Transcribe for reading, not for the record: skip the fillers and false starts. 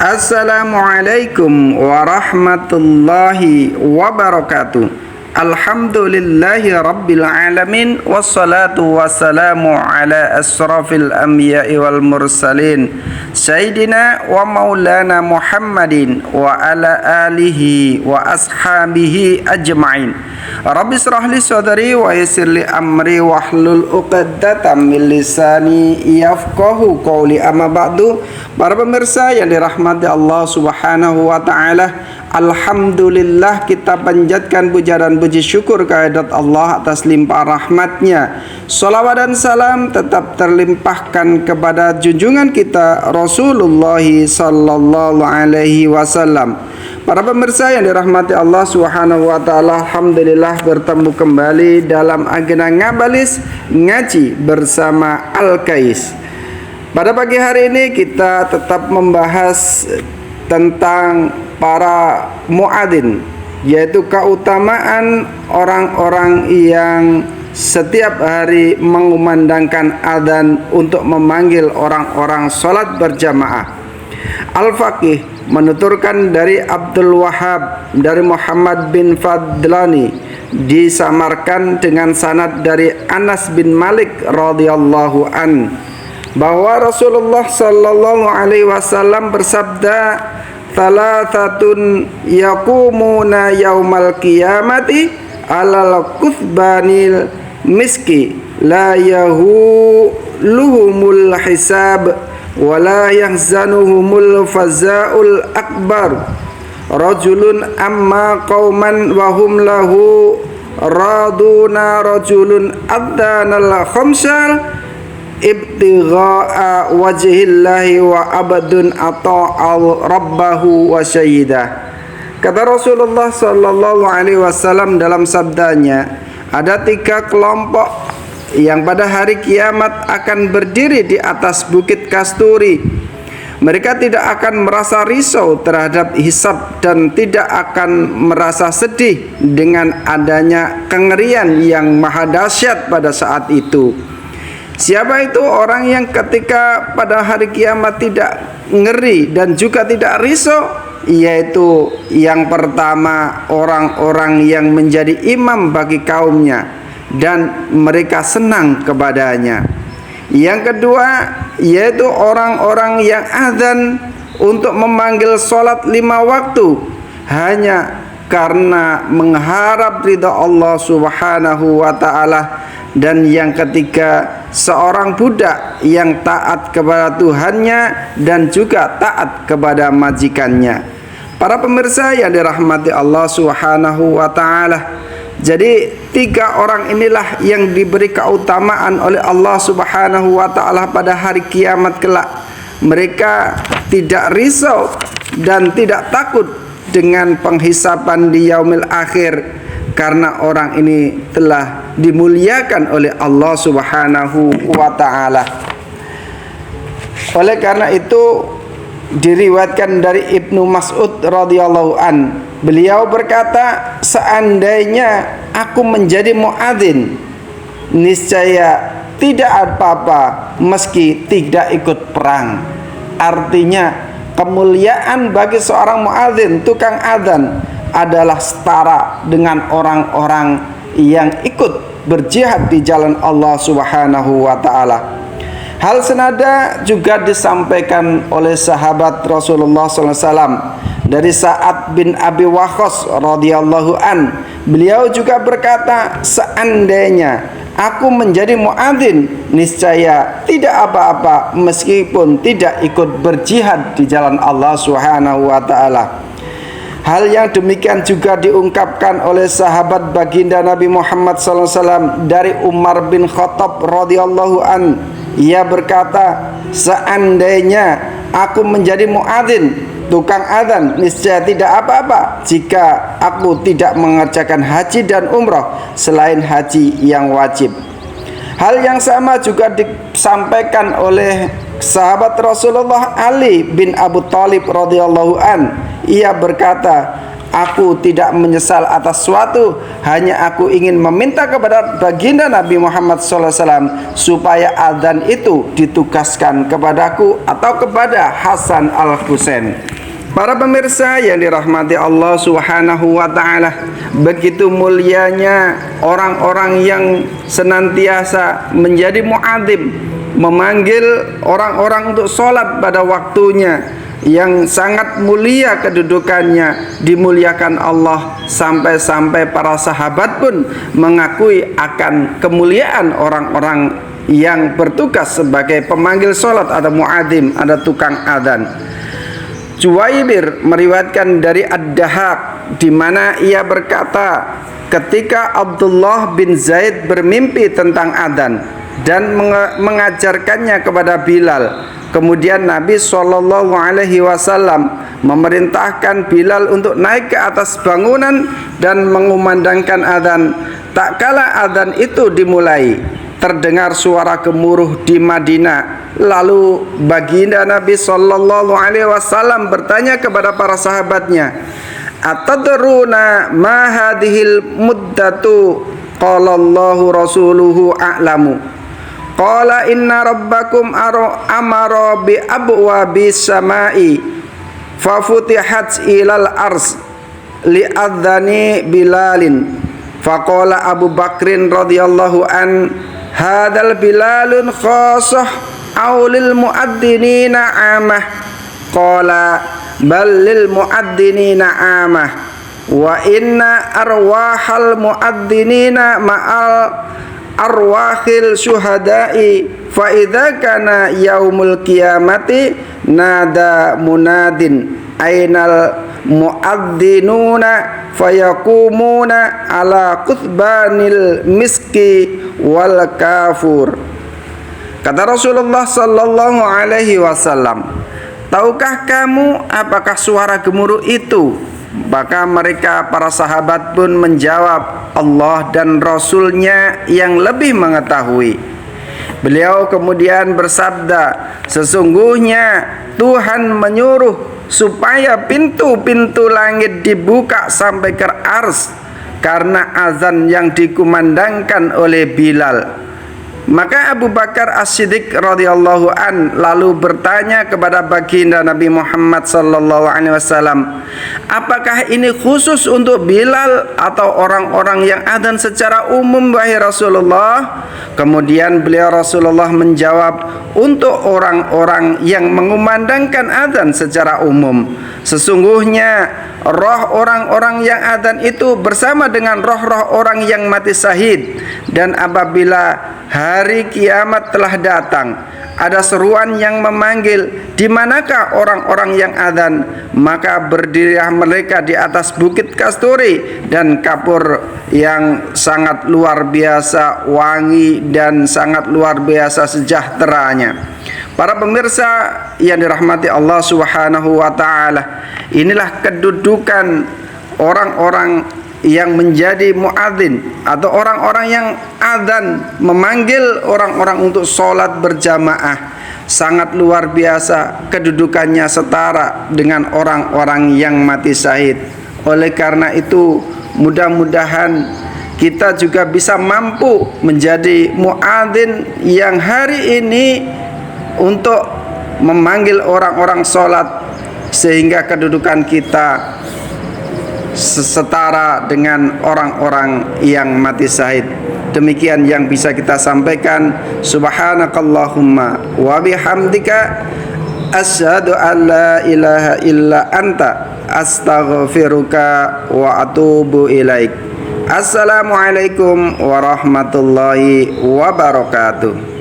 Assalamualaikum warahmatullahi wabarakatuh. Alhamdulillahi rabbil alamin. Wassalatu wassalamu ala asrafil anbiya'i wal mursalin Sayyidina wa maulana Muhammadin wa ala alihi wa ashabihi ajma'in. Rabbi israh li sadri wa yassir li amri wahlul 'uqdatam min lisani yafqahu qawli. Amma ba'du. Para pemirsa yang dirahmati Allah Subhanahu wa taala, alhamdulillah kita panjatkan puja dan puji syukur kehadirat Allah atas limpah rahmatnya. Salawat dan salam tetap terlimpahkan kepada junjungan kita Rasulullah sallallahu alaihi wasallam. Para pemirsa yang dirahmati Allah Subhanahu wa taala, alhamdulillah bertemu kembali dalam agenda Ngabalis Ngaji bersama Al-Kais. Pada pagi hari ini kita tetap membahas tentang para muadzin, yaitu keutamaan orang-orang yang setiap hari mengumandangkan adzan untuk memanggil orang-orang sholat berjamaah. Al-Faqih menuturkan dari Abdul Wahab dari Muhammad bin Fadlani, disamarkan dengan sanad dari Anas bin Malik radhiyallahu an, bahwa Rasulullah sallallahu alaihi wasallam bersabda, "Thalathatun yaqumuna yaumal qiyamati alal kuthbanil miski la yahuluhumul hisab wa la yahzanuhumul fazaul akbar. Rajulun amma qauman wa hum lahu raduna, rajulun addanal khamsal ibtigha'a wajhillahi wa abadun ata'al rabbahu wa syahidah." Kata Rasulullah sallallahu alaihi wasallam dalam sabdanya, ada 3 kelompok yang pada hari kiamat akan berdiri di atas bukit kasturi. Mereka tidak akan merasa risau terhadap hisab dan tidak akan merasa sedih dengan adanya kengerian yang maha dahsyat pada saat itu. Siapa itu orang yang ketika pada hari kiamat tidak ngeri dan juga tidak risau? Yaitu yang pertama, orang-orang yang menjadi imam bagi kaumnya dan mereka senang kepadanya. Yang kedua, yaitu orang-orang yang azan untuk memanggil sholat 5 waktu hanya karena mengharap ridha Allah Subhanahu wa ta'ala. Dan yang ketiga, seorang budak yang taat kepada Tuhannya dan juga taat kepada majikannya. Para pemirsa yang dirahmati Allah Subhanahu wa ta'ala, jadi 3 orang inilah yang diberi keutamaan oleh Allah Subhanahu wa ta'ala pada hari kiamat kelak. Mereka tidak risau dan tidak takut dengan penghisapan di yaumil akhir, karena orang ini telah dimuliakan oleh Allah Subhanahu wa ta'ala. Oleh karena itu diriwayatkan dari Ibnu Mas'ud radhiyallahu an, beliau berkata, seandainya aku menjadi muadzin, niscaya tidak apa-apa meski tidak ikut perang. Artinya kemuliaan bagi seorang muadzin, tukang adzan, adalah setara dengan orang-orang yang ikut berjihad di jalan Allah Subhanahu wa ta'ala. Hal senada juga disampaikan oleh sahabat Rasulullah SAW dari Sa'ad bin Abi Waqqas radhiyallahu an. Beliau juga berkata, seandainya aku menjadi muadzin, niscaya tidak apa-apa meskipun tidak ikut berjihad di jalan Allah Subhanahu wa ta'ala. Hal yang demikian juga diungkapkan oleh sahabat baginda Nabi Muhammad SAW dari Umar bin Khattab radhiyallahu an. Ia berkata, seandainya aku menjadi muadzin, tukang adzan, niscaya tidak apa-apa jika aku tidak mengerjakan haji dan umrah selain haji yang wajib. Hal yang sama juga disampaikan oleh sahabat Rasulullah Ali bin Abu Thalib radhiyallahu an. Ia berkata, Aku tidak menyesal atas suatu, hanya aku ingin meminta kepada baginda Nabi Muhammad SAW supaya adzan itu ditugaskan kepadaku atau kepada Hasan al-Husain. Para pemirsa yang dirahmati Allah Subhanahu wa taala, begitu mulianya orang-orang yang senantiasa menjadi muadzim, memanggil orang-orang untuk sholat pada waktunya, yang sangat mulia kedudukannya, dimuliakan Allah, sampai-sampai para sahabat pun mengakui akan kemuliaan orang-orang yang bertugas sebagai pemanggil sholat atau muadzim, ada tukang adzan. Juwaibir meriwayatkan dari Ad-Dahaq, di mana ia berkata, ketika Abdullah bin Zaid bermimpi tentang adzan dan mengajarkannya kepada Bilal, kemudian Nabi SAW memerintahkan Bilal untuk naik ke atas bangunan dan mengumandangkan adzan. Tak kala adzan itu dimulai, terdengar suara gemuruh di Madinah. Lalu baginda Nabi SAW bertanya kepada para sahabatnya, "Atadruna ma hadhil muddatu?" Qala Allahu rasuluhu a'lamu. Qala inna rabbakum amara bi abwabis samai fa futihat ilal ars li adzani Bilalin. Faqala Abu Bakrin radhiyallahu an, hadzal Bilalun khassah aw lil muadzzinina amah. Qala bal lil muadzzinina amah wa inna arwahal muadzzinina ma'al arwahil syuhada'i fa idza kana yaumul qiyamati nada munadin ainal muadzzinuna fayakumuna ala kuthbanil miski wal kafur. Kata Rasulullah sallallahu alaihi wasallam, tahukah kamu apakah suara gemuruh itu? Maka mereka para sahabat pun menjawab, Allah dan Rasulnya yang lebih mengetahui. Beliau kemudian bersabda, sesungguhnya Tuhan menyuruh supaya pintu-pintu langit dibuka sampai ke ars karena azan yang dikumandangkan oleh Bilal. Maka Abu Bakar As-Siddiq radhiyallahu an lalu bertanya kepada baginda Nabi Muhammad sallallahu alaihi wasallam, apakah ini khusus untuk Bilal atau orang-orang yang adzan secara umum wahai Rasulullah? Kemudian beliau Rasulullah menjawab, untuk orang-orang yang mengumandangkan adzan secara umum. Sesungguhnya roh orang-orang yang adzan itu bersama dengan roh-roh orang yang mati syahid, dan apabila hari kiamat telah datang, ada seruan yang memanggil, di manakah orang-orang yang adzan? Maka berdirilah mereka di atas bukit kasturi dan kapur yang sangat luar biasa wangi dan sangat luar biasa sejahteranya. Para pemirsa yang dirahmati Allah Subhanahu wa taala, inilah kedudukan orang-orang yang menjadi muadzin atau orang-orang yang adzan memanggil orang-orang untuk sholat berjamaah. Sangat luar biasa kedudukannya, setara dengan orang-orang yang mati syahid. Oleh karena itu, mudah-mudahan kita juga bisa mampu menjadi muadzin yang hari ini untuk memanggil orang-orang sholat, sehingga kedudukan kita setara dengan orang-orang yang mati syahid. Demikian yang bisa kita sampaikan. Subhanakallahumma wa bihamdika asyhadu an la ilaha illa anta astaghfiruka wa atubu ilaik. Assalamualaikum warahmatullahi wabarakatuh.